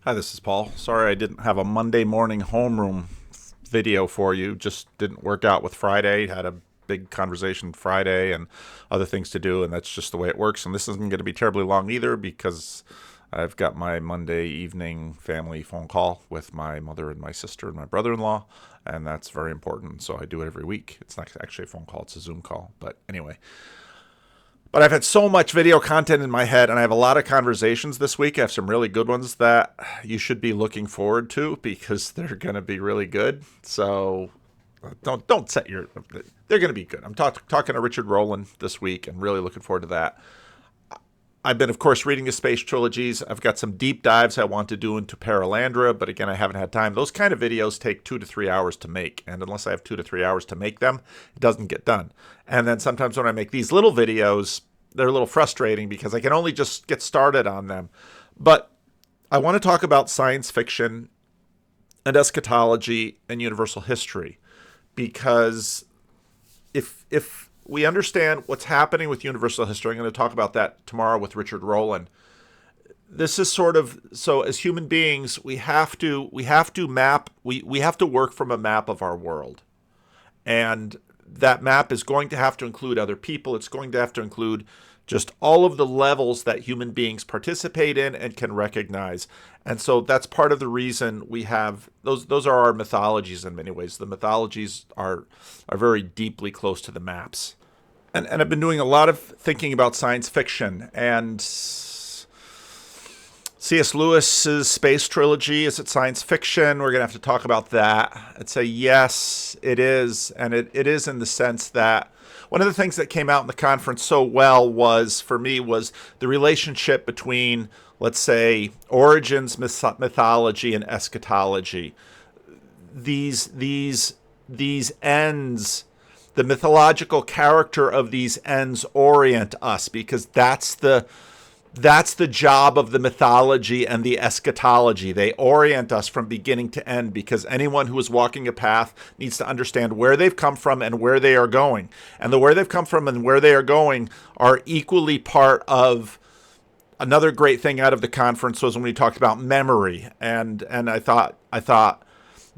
Hi, this is Paul. Sorry I didn't have a Monday morning homeroom video for you. Just didn't work out with Friday. Had a big conversation Friday and other things to do, and that's just the way it works. And this isn't going to be terribly long either because I've got my Monday evening family phone call with my mother and my sister and my brother-in-law, and that's very important. So I do it every week. It's not actually a phone call, it's a Zoom call. But anyway, but I've had so much video content in my head, and I have a lot of conversations this week. I have some really good ones that you should be looking forward to because they're going to be really good. So don't set your. They're going to be good. I'm talking to Richard Rowland this week, and really looking forward to that. I've been, of course, reading the space trilogies. I've got some deep dives I want to do into Paralandra, but again, I haven't had time. Those kind of videos take 2 to 3 hours to make, and unless I have 2 to 3 hours to make them, it doesn't get done. And then sometimes when I make these little videos, they're a little frustrating because I can only just get started on them. But I want to talk about science fiction and eschatology and universal history because if we understand what's happening with universal history, I'm going to talk about that tomorrow with Richard Rowland. This is sort of, so as human beings, we have to work from a map of our world. And that map is going to have to include other people. It's going to have to include just all of the levels that human beings participate in and can recognize. And so that's part of the reason we have those are our mythologies in many ways. The mythologies are very deeply close to the maps. And I've been doing a lot of thinking about science fiction, and C.S. Lewis's space trilogy, is it science fiction? We're going to have to talk about that. I'd say yes, it is. And it is in the sense that one of the things that came out in the conference so well was, for me, was the relationship between, let's say, origins, mythology, and eschatology. These ends, the mythological character of these ends orient us because that's the job of the mythology and the eschatology. They orient us from beginning to end because anyone who is walking a path needs to understand where they've come from and where they are going. And the where they've come from and where they are going are equally part of another great thing out of the conference was when we talked about memory. And I thought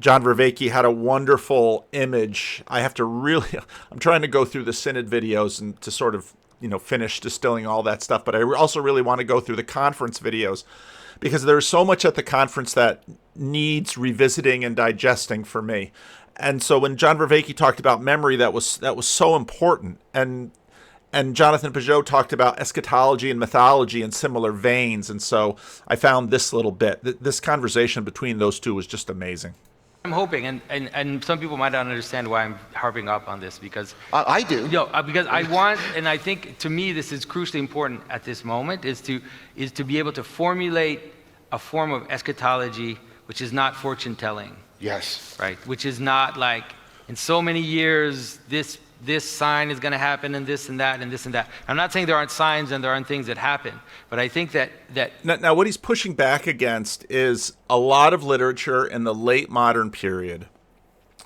John Vervaeke had a wonderful image. I'm trying to go through the Synod videos and to sort of, finish distilling all that stuff. But I also really want to go through the conference videos because there's so much at the conference that needs revisiting and digesting for me. And so when John Vervaeke talked about memory, that was so important. And Jonathan Pageau talked about eschatology and mythology in similar veins. And so I found this little bit. This conversation between those two was just amazing. I'm hoping, and some people might not understand why I'm harping up on this because I do. Because I want, and I think to me this is crucially important at this moment, is to be able to formulate a form of eschatology which is not fortune telling. Yes. Right. Which is not like in so many years this sign is going to happen and this and that and this and that. I'm not saying there aren't signs and there aren't things that happen, but I think that now what he's pushing back against is a lot of literature in the late modern period.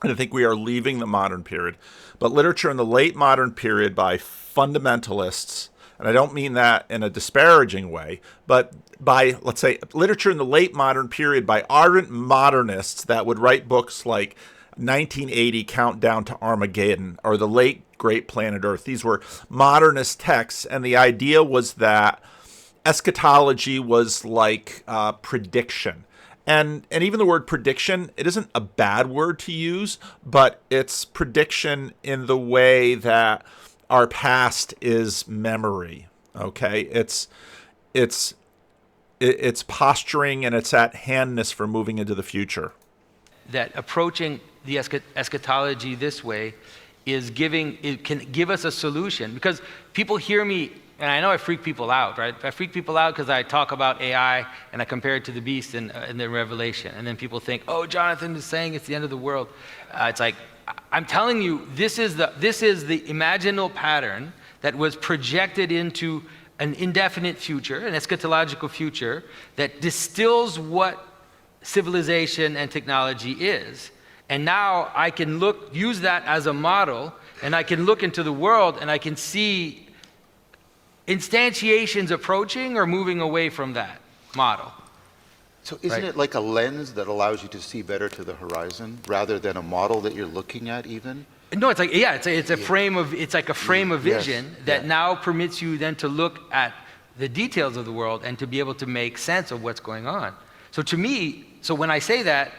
And I think we are leaving the modern period, but literature in the late modern period by fundamentalists, and I don't mean that in a disparaging way, but by, let's say, literature in the late modern period by ardent modernists that would write books like 1980 Countdown to Armageddon or The Late Great Planet Earth. These were modernist texts, and the idea was that eschatology was like prediction. And even the word prediction, it isn't a bad word to use, but it's prediction in the way that our past is memory. Okay? It's posturing and it's at handness for moving into the future. That approaching the eschatology this way it can give us a solution, because people hear me, and I know I freak people out, right? I freak people out because I talk about AI and I compare it to the beast in the Revelation, and then people think, oh, Jonathan is saying it's the end of the world. It's like, I'm telling you, this is the imaginal pattern that was projected into an indefinite future, an eschatological future that distills what civilization and technology is. And now I can use that as a model, and I can look into the world and I can see instantiations approaching or moving away from that model. So isn't right? it like a lens that allows you to see better to the horizon rather than a model that you're looking at even? No, it's like, yeah, it's a frame of, it's like a frame of Yes, vision that yeah. now permits you then to look at the details of the world and to be able to make sense of what's going on. So to me, so when I say that,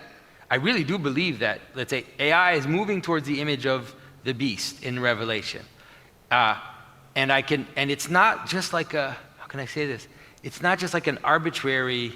I really do believe that, let's say, AI is moving towards the image of the beast in Revelation. And it's not just like how can I say this? It's not just like an arbitrary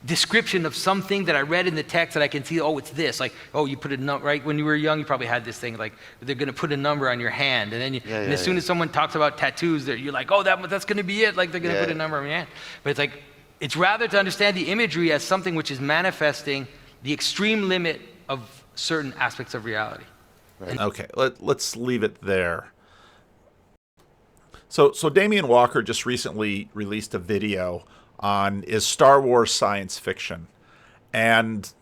description of something that I read in the text that I can see, oh, it's this. Like, oh, you put a number, right? When you were young, you probably had this thing, like, they're going to put a number on your hand. And then and as soon as someone talks about tattoos, you're like, oh, that's going to be it. Like, they're going to put a number on your hand. But it's like, it's rather to understand the imagery as something which is manifesting the extreme limit of certain aspects of reality. Right. Okay, let's leave it there. So Damien Walker just recently released a video on is Star Wars science fiction, and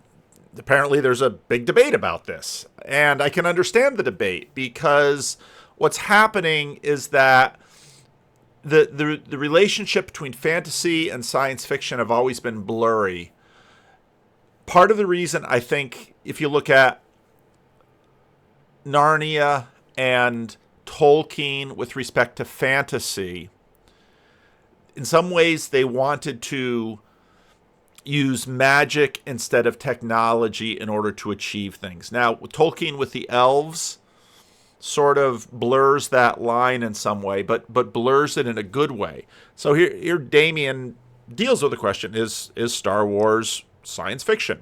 apparently there's a big debate about this, and I can understand the debate because what's happening is that the relationship between fantasy and science fiction have always been blurry. Part of the reason, I think, if you look at Narnia and Tolkien with respect to fantasy, in some ways they wanted to use magic instead of technology in order to achieve things. Now, Tolkien with the elves sort of blurs that line in some way, but blurs it in a good way. So here Damien deals with the question, is Star Wars science fiction?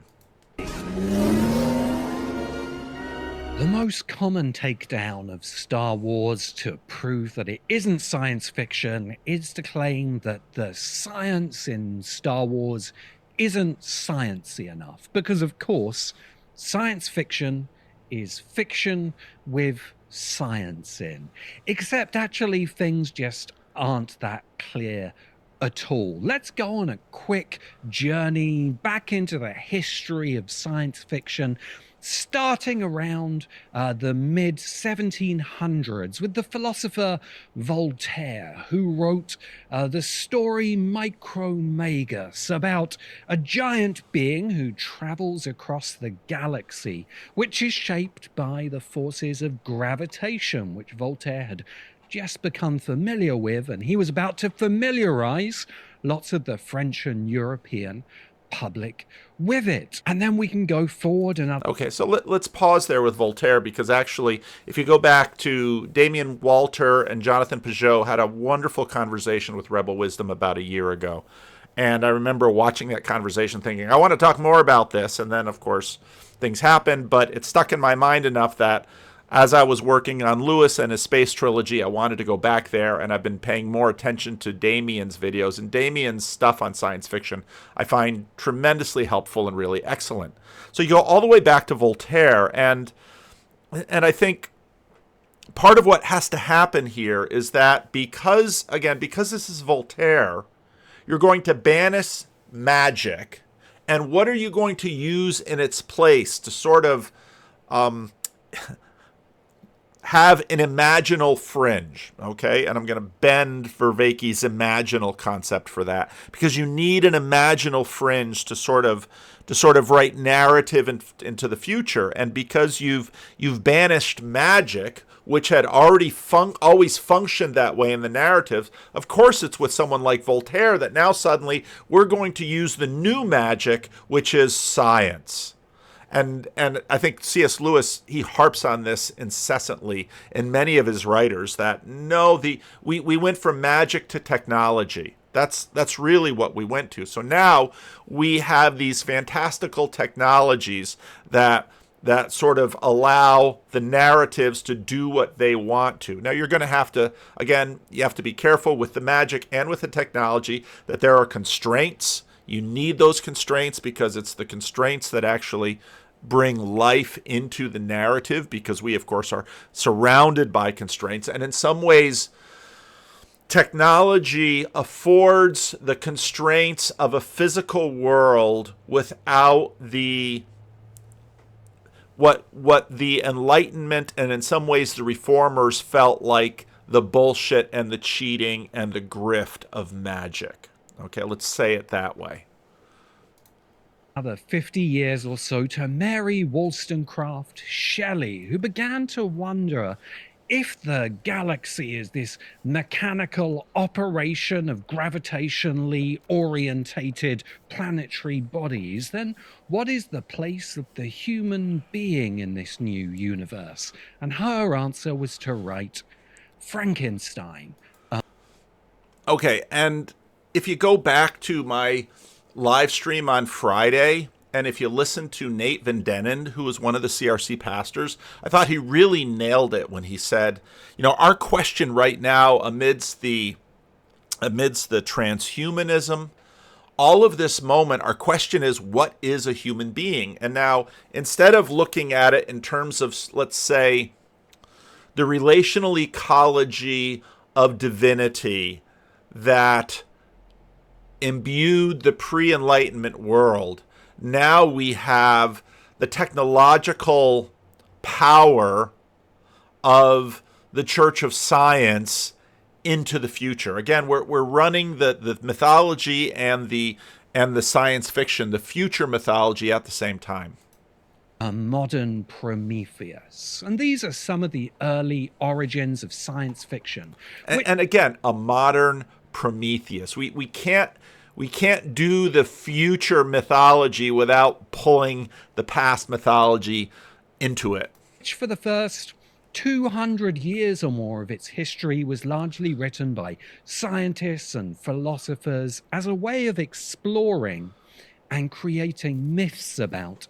The most common takedown of Star Wars to prove that it isn't science fiction is to claim that the science in Star Wars isn't sciencey enough. Because, of course, science fiction is fiction with science in. Except actually things just aren't that clear at all. Let's go on a quick journey back into the history of science fiction, starting around the mid-1700s with the philosopher Voltaire, who wrote the story Micromagus about a giant being who travels across the galaxy, which is shaped by the forces of gravitation, which Voltaire had just become familiar with, and he was about to familiarize lots of the French and European public with it. And then we can go forward another. Okay, so let's pause there with Voltaire, because actually, if you go back to Damien Walter and Jonathan Pageau had a wonderful conversation with Rebel Wisdom about a year ago. And I remember watching that conversation thinking, I want to talk more about this. And then, of course, things happened, but it stuck in my mind enough that as I was working on Lewis and his space trilogy, I wanted to go back there, and I've been paying more attention to Damien's videos. And Damien's stuff on science fiction I find tremendously helpful and really excellent. So you go all the way back to Voltaire, and I think part of what has to happen here is that because this is Voltaire, you're going to banish magic, and what are you going to use in its place to sort of have an imaginal fringe, okay? And I'm going to bend Vervaeke's imaginal concept for that, because you need an imaginal fringe to sort of write narrative into the future. And because you've banished magic, which had already always functioned that way in the narrative, of course it's with someone like Voltaire that now suddenly we're going to use the new magic, which is science. And I think C.S. Lewis, he harps on this incessantly in many of his writers, that no, we went from magic to technology. That's really what we went to. So now we have these fantastical technologies that sort of allow the narratives to do what they want to. Now you're going to have to, again, you have to be careful with the magic and with the technology that there are constraints. You need those constraints because it's the constraints that actually bring life into the narrative, because we, of course, are surrounded by constraints. And in some ways, technology affords the constraints of a physical world without what the Enlightenment and in some ways the Reformers felt like the bullshit and the cheating and the grift of magic. Okay, let's say it that way. another 50 years or so to Mary Wollstonecraft Shelley, who began to wonder if the galaxy is this mechanical operation of gravitationally orientated planetary bodies, then what is the place of the human being in this new universe? And her answer was to write Frankenstein. Okay, and if you go back to my live stream on Friday, and if you listen to Nate Van Denen, who was one of the CRC pastors, I thought he really nailed it when he said, our question right now amidst the transhumanism, all of this moment, our question is, what is a human being? And now, instead of looking at it in terms of, let's say, the relational ecology of divinity that imbued the pre-Enlightenment world, now we have the technological power of the Church of Science into the future. Again, we're running the mythology and the science fiction, the future mythology at the same time. A modern Prometheus. And these are some of the early origins of science fiction. And again, a modern Prometheus. We can't do the future mythology without pulling the past mythology into it. Which for the first 200 years or more of its history was largely written by scientists and philosophers as a way of exploring and creating myths about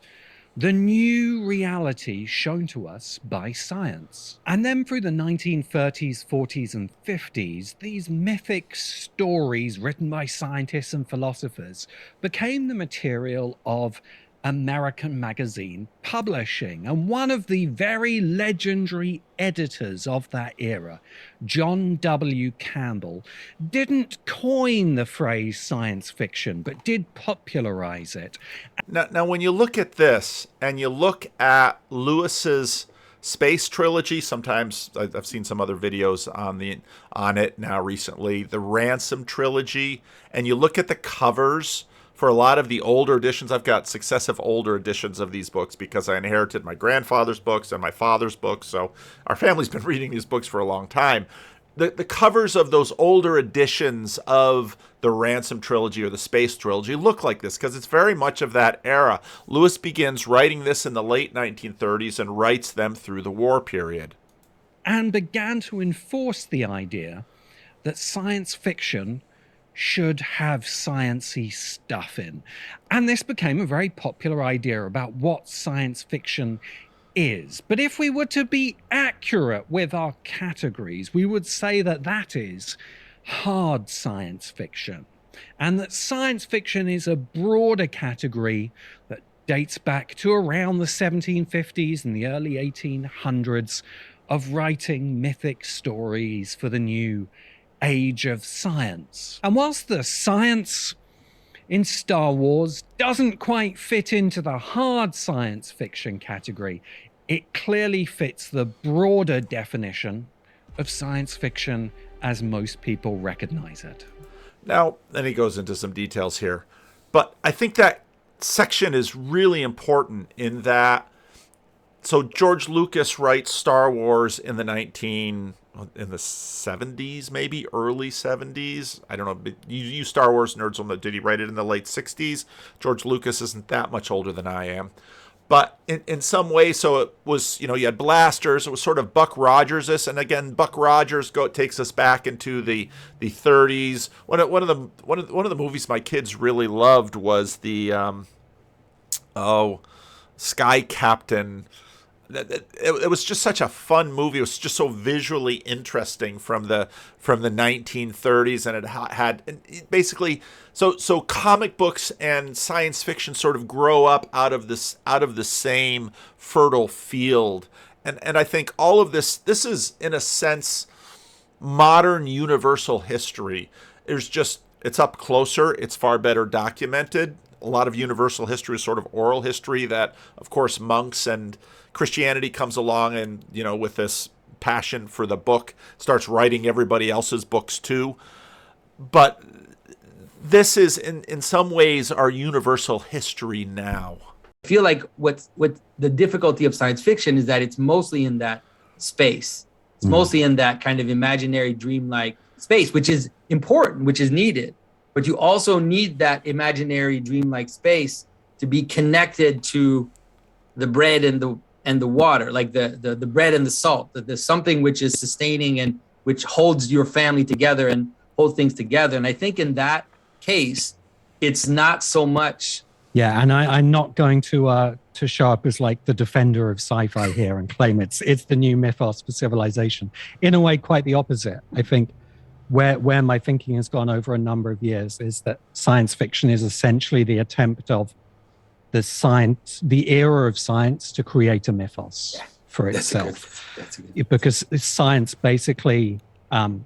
the new reality shown to us by science. And then through the 1930s, 40s, and 50s, these mythic stories written by scientists and philosophers became the material of American magazine publishing. And one of the very legendary editors of that era, John W. Campbell, didn't coin the phrase science fiction, but did popularize it. Now, when you look at this and you look at Lewis's space trilogy, sometimes I've seen some other videos on it now recently, the Ransom trilogy, and you look at the covers for a lot of the older editions. I've got successive older editions of these books because I inherited my grandfather's books and my father's books, so our family's been reading these books for a long time. The covers of those older editions of the Ransom trilogy or the Space trilogy look like this because it's very much of that era. Lewis begins writing this in the late 1930s and writes them through the war period. And began to enforce the idea that science fiction should have science-y stuff in. And this became a very popular idea about what science fiction is. But if we were to be accurate with our categories, we would say that that is hard science fiction, and that science fiction is a broader category that dates back to around the 1750s and the early 1800s of writing mythic stories for the new age of science. And whilst the science in Star Wars doesn't quite fit into the hard science fiction category, it clearly fits the broader definition of science fiction as most people recognize it. Now, then he goes into some details here. But I think that section is really important in that, so George Lucas writes Star Wars in the 70s, maybe early 70s. I don't know. You Star Wars nerds will know. Did he write it in the late 60s? George Lucas isn't that much older than I am. But in some way, so it was, you had blasters. It was sort of Buck Rogers-ish. And again, Buck Rogers takes us back into the 30s. One of the movies my kids really loved was the Sky Captain. It was just such a fun movie. It was just so visually interesting from the 1930s, and it had basically so comic books and science fiction sort of grow up out of the same fertile field, and I think all of this is in a sense modern universal history. It's up closer. It's far better documented. A lot of universal history is sort of oral history that, of course, monks and Christianity comes along and, with this passion for the book, starts writing everybody else's books too. But this is in some ways our universal history now. I feel like what the difficulty of science fiction is that it's mostly in that space. It's mostly in that kind of imaginary, dreamlike space, which is important, which is needed. But you also need that imaginary, dreamlike space to be connected to the bread and the water, like the bread and the salt. There's something which is sustaining and which holds your family together and holds things together. And I think in that case, it's not so much. Yeah, and I'm not going to show up as like the defender of sci-fi here and claim it's the new mythos for civilization. In a way, quite the opposite. I think where my thinking has gone over a number of years is that science fiction is essentially the attempt of the era of science to create a mythos for itself. Because science basically kind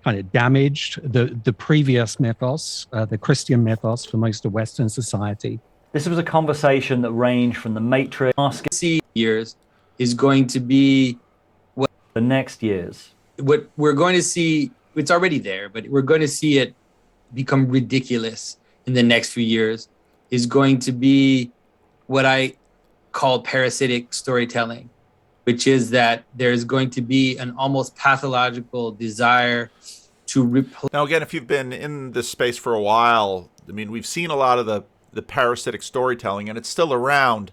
of damaged the previous mythos, the Christian mythos for most of Western society. This was a conversation that ranged from the Matrix, Years is going to be the next years. What we're going to see, it's already there, but we're going to see it become ridiculous in the next few years, is going to be what I call parasitic storytelling, which is that there's going to be an almost pathological desire to replace. Now, again, if you've been in this space for a while, I mean, we've seen a lot of the parasitic storytelling, and it's still around.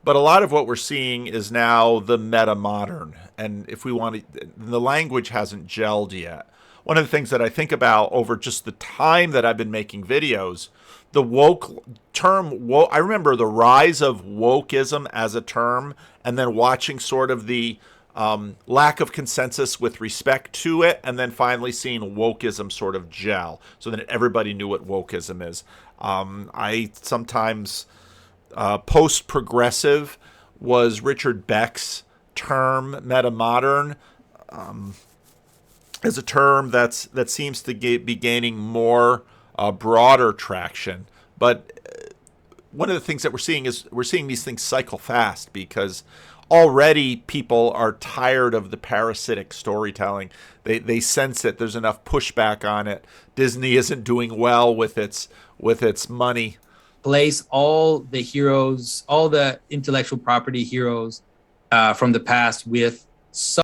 But a lot of what we're seeing is now the meta-modern. And if we want to, the language hasn't gelled yet. One of the things that I think about over just the time that I've been making videos, the woke term, I remember the rise of wokeism as a term, and then watching sort of the lack of consensus with respect to it, and then finally seeing wokeism sort of gel, so that everybody knew what wokeism is. I sometimes... post-progressive was Richard Beck's term. Meta-modern is a term that seems to be gaining more broader traction. But one of the things that we're seeing is we're seeing these things cycle fast, because already people are tired of the parasitic storytelling. They sense it. There's enough pushback on it. Disney isn't doing well with its money. Place all the heroes, all the intellectual property heroes from the past with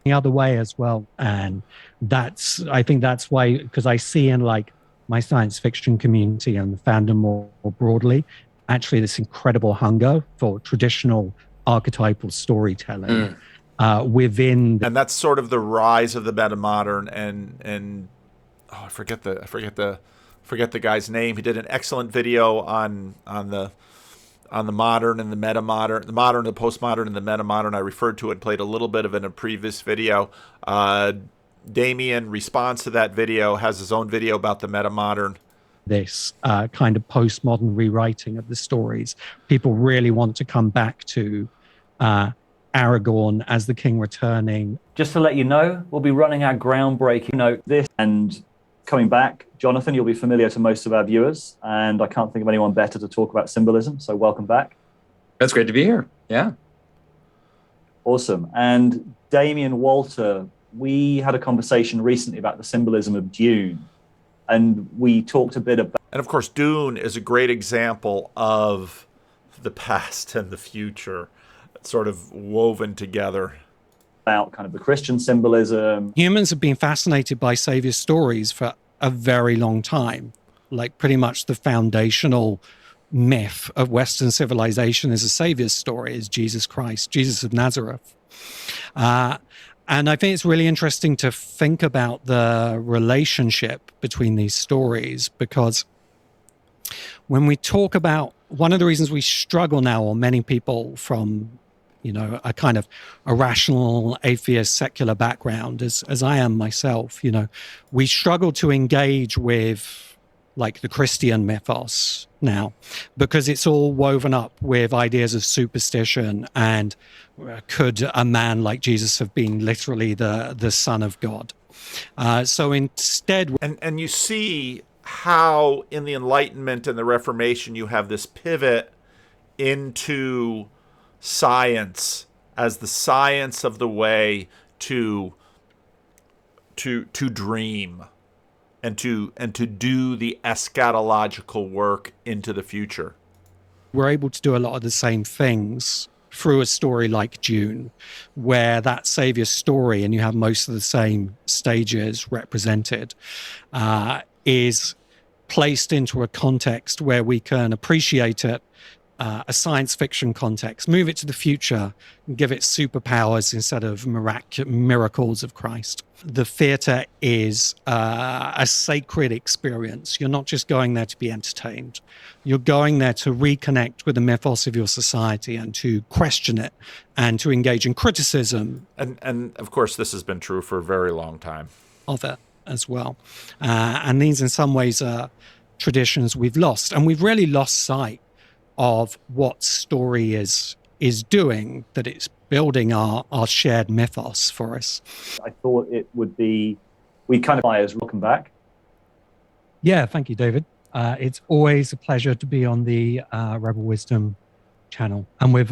the other way as well. And I think that's why, because I see in like my science fiction community and the fandom more broadly, actually this incredible hunger for traditional archetypal storytelling within. And that's sort of the rise of the meta-modern, and I forget the guy's name. He did an excellent video on the modern and the meta-modern, the modern, the postmodern, and the meta-modern. I referred to it, played a little bit of it in a previous video. Damien responds to that video, has his own video about the meta-modern. This kind of postmodern rewriting of the stories. People really want to come back to Aragorn as the king returning. Just to let you know, we'll be running our groundbreaking this and coming back. Jonathan, you'll be familiar to most of our viewers, and I can't think of anyone better to talk about symbolism, so welcome back. That's great to be here. Yeah. Awesome. And Damien, Walter, we had a conversation recently about the symbolism of Dune, and we talked a bit about... And of course, Dune is a great example of the past and the future sort of woven together. About kind of the Christian symbolism. Humans have been fascinated by savior stories for a very long time. Like pretty much the foundational myth of Western civilization is a savior story, is Jesus Christ, Jesus of Nazareth. And I think it's really interesting to think about the relationship between these stories, because when we talk about, one of the reasons we struggle now, or many people from, a kind of a rational atheist secular background, as I am myself, we struggle to engage with like the Christian mythos now, because it's all woven up with ideas of superstition and could a man like Jesus have been literally the son of God? So instead... And you see how in the Enlightenment and the Reformation you have this pivot into science as the science of the way to dream. and to do the eschatological work into the future. We're able to do a lot of the same things through a story like Dune, where that savior story, and you have most of the same stages represented, is placed into a context where we can appreciate it, a science fiction context, move it to the future, and give it superpowers instead of miracles of Christ. The theatre is a sacred experience. You're not just going there to be entertained. You're going there to reconnect with the mythos of your society and to question it and to engage in criticism. And of course, this has been true for a very long time. Of it as well. And these, in some ways, are traditions we've lost. And we've really lost sight of what story is doing, that it's building our shared mythos for us. I thought it would be, we kind of buyers, welcome back. Yeah, thank you, David. It's always a pleasure to be on the Rebel Wisdom channel. And with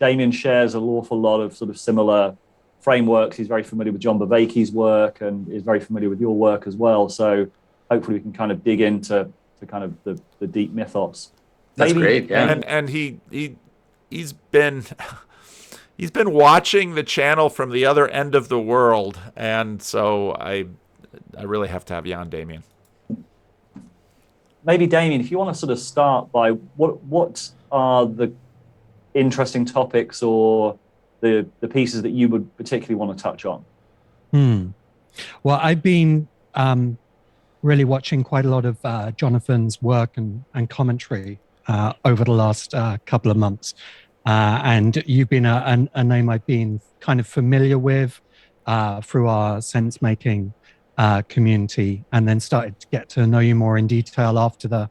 Damien shares an awful lot of sort of similar frameworks. He's very familiar with John Bevacky's work and is very familiar with your work as well. So hopefully we can kind of dig into kind of the deep mythos. That's great, yeah. And he's been watching the channel from the other end of the world, and so I really have to have you on, Damien. Maybe Damien, if you want to sort of start by what are the interesting topics or the pieces that you would particularly want to touch on? Well, I've been really watching quite a lot of Jonathan's work and commentary over the last couple of months. And you've been a name I've been kind of familiar with through our sense-making community, and then started to get to know you more in detail after the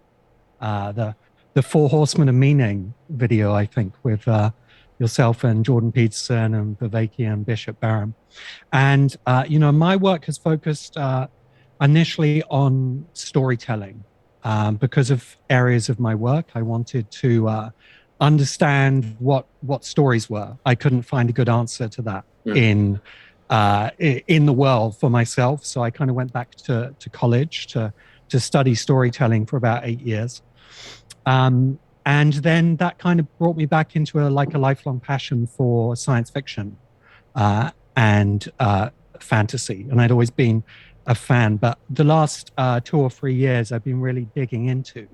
Four Horsemen of Meaning video, I think, with yourself and Jordan Peterson and Viveki and Bishop Barham. And, my work has focused initially on storytelling. Because of areas of my work, I wanted to understand what stories were. I couldn't find a good answer to that in the world for myself. So I kind of went back to college to study storytelling for about 8 years. And then that kind of brought me back into a lifelong passion for science fiction and fantasy. And I'd always been a fan, but the last 2 or 3 years, I've been really digging into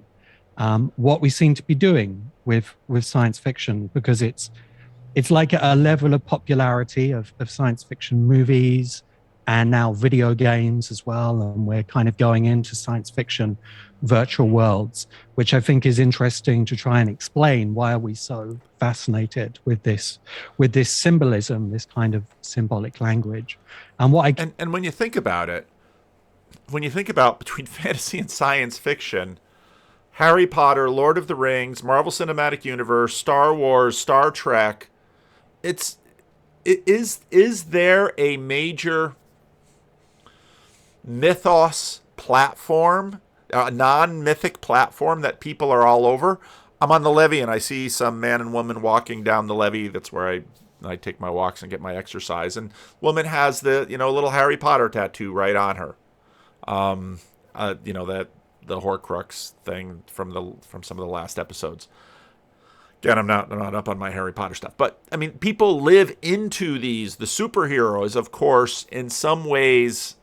what we seem to be doing with science fiction, because it's like a level of popularity of science fiction movies and now video games as well. And we're kind of going into science fiction virtual worlds, which I think is interesting to try and explain why are we so fascinated with this symbolism, this kind of symbolic language. And when you think about it, between fantasy and science fiction, Harry Potter, Lord of the Rings, Marvel Cinematic Universe, Star Wars, Star Trek, is there a major mythos platform, a non-mythic platform that people are all over? I'm on the levee and I see some man and woman walking down the levee. That's where I take my walks and get my exercise. And woman has the little Harry Potter tattoo right on her. That the Horcrux thing from some of the last episodes. Again, I'm not up on my Harry Potter stuff, but I mean, people live into these. The superheroes, of course, in some ways,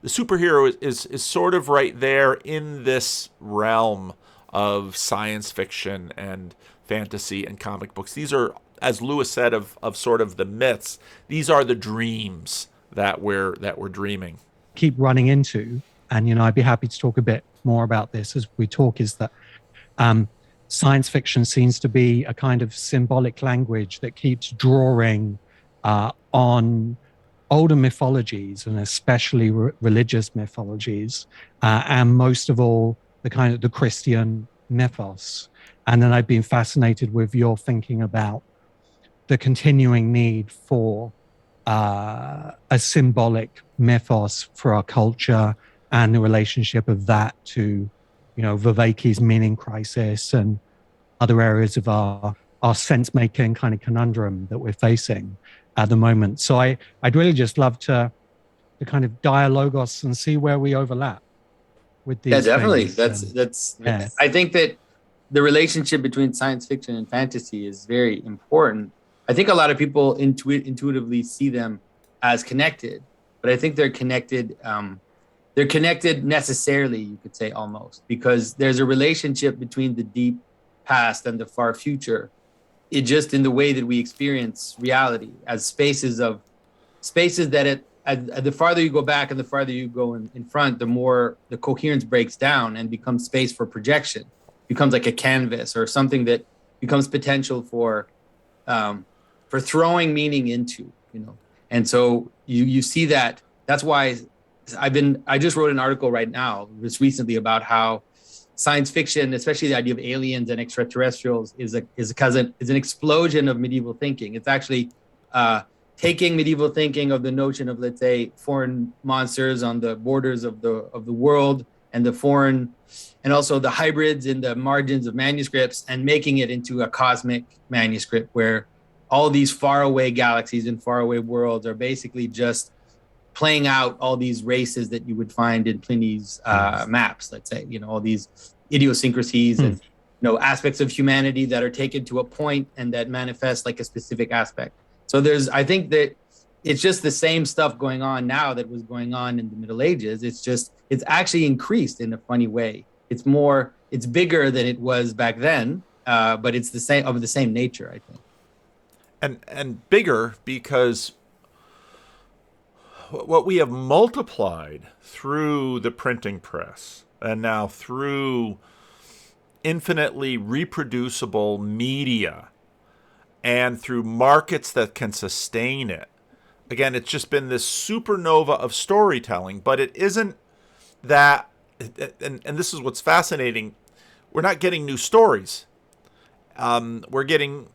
the superhero is sort of right there in this realm of science fiction and fantasy and comic books. These are, as Lewis said, of sort of the myths. These are the dreams that we're dreaming. Keep running into, and I'd be happy to talk a bit more about this as we talk, is that science fiction seems to be a kind of symbolic language that keeps drawing on older mythologies, and especially religious mythologies, and most of all the Christian mythos. And then I've been fascinated with your thinking about the continuing need for a symbolic mythos for our culture, and the relationship of that to, Viveki's meaning crisis and other areas of our sense-making kind of conundrum that we're facing at the moment. So I'd really just love to kind of dialogue us and see where we overlap. with Yeah, these definitely. things. That's. Yeah. I think that the relationship between science fiction and fantasy is very important. I think a lot of people intuitively see them as connected, but I think they're connected. They're connected necessarily, you could say, almost, because there's a relationship between the deep past and the far future. It just in the way that we experience reality as spaces that the farther you go back and the farther you go in front, the more the coherence breaks down and becomes space for projection, becomes like a canvas or something that becomes potential for throwing meaning into, you know. And so you see that. That's why I just wrote an article right now, just recently, about how science fiction, especially the idea of aliens and extraterrestrials, is an explosion of medieval thinking. It's actually taking medieval thinking of the notion of, let's say, foreign monsters on the borders of the world, and the foreign, and also the hybrids in the margins of manuscripts, and making it into a cosmic manuscript where all these faraway galaxies and faraway worlds are basically just playing out all these races that you would find in Pliny's maps, let's say, you know, all these idiosyncrasies and, you know, aspects of humanity that are taken to a point and that manifest like a specific aspect. So I think that it's just the same stuff going on now that was going on in the Middle Ages. It's actually increased in a funny way. It's bigger than it was back then, but it's the same nature, I think. And bigger because what we have multiplied through the printing press and now through infinitely reproducible media and through markets that can sustain it. Again, it's just been this supernova of storytelling, but it isn't that, and this is what's fascinating, we're not getting new stories. We're getting,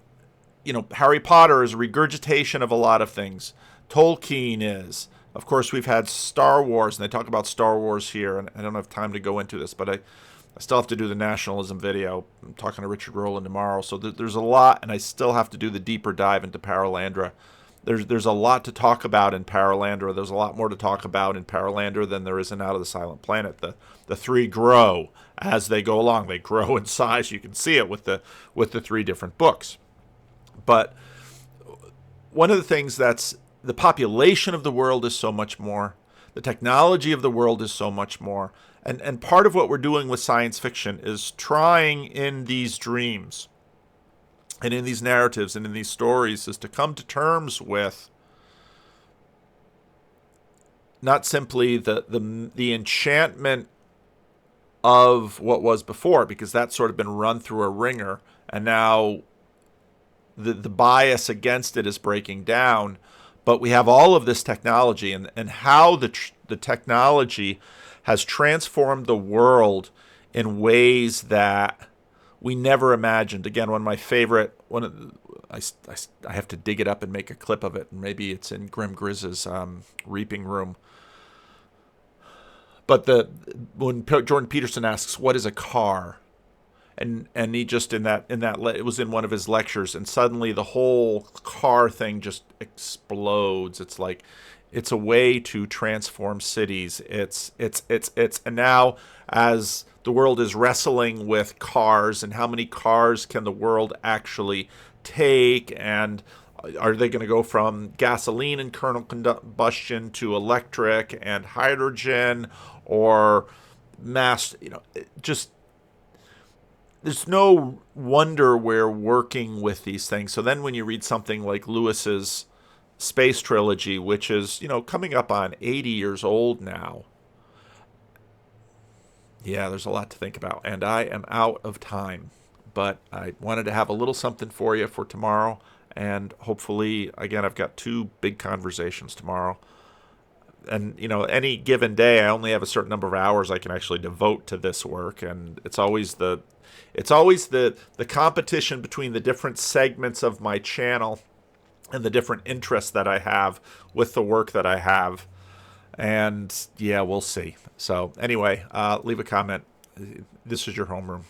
Harry Potter is a regurgitation of a lot of things. Tolkien is. Of course, we've had Star Wars, and they talk about Star Wars here, and I don't have time to go into this, but I still have to do the nationalism video. I'm talking to Richard Rowland tomorrow, so there's a lot, and I still have to do the deeper dive into Paralandra. There's a lot to talk about in Paralandra. There's a lot more to talk about in Paralandra than there is in Out of the Silent Planet. The three grow as they go along. They grow in size. You can see it with the three different books. But one of the things that's the population of the world is so much more. The technology of the world is so much more. And part of what we're doing with science fiction is trying in these dreams and in these narratives and in these stories is to come to terms with not simply the enchantment of what was before, because that's sort of been run through a ringer, and now the bias against it is breaking down. But we have all of this technology and how the technology has transformed the world in ways that we never imagined. Again, one of my favorite, I have to dig it up and make a clip of it, and maybe it's in Grim Grizz's Reaping Room. But when Jordan Peterson asks, "What is a car?" and he just it was in one of his lectures, and suddenly the whole car thing just explodes. It's like it's a way to transform cities. It's and now as the world is wrestling with cars and how many cars can the world actually take, and are they going to go from gasoline and internal combustion to electric and hydrogen, or mass, just there's no wonder we're working with these things. So then when you read something like Lewis's Space Trilogy, which is, coming up on 80 years old now, yeah, there's a lot to think about. And I am out of time. But I wanted to have a little something for you for tomorrow. And hopefully, again, I've got 2 big conversations tomorrow. And, any given day, I only have a certain number of hours I can actually devote to this work. And it's always the competition between the different segments of my channel and the different interests that I have with the work that I have. And yeah, we'll see. So anyway, leave a comment. This is your homeroom.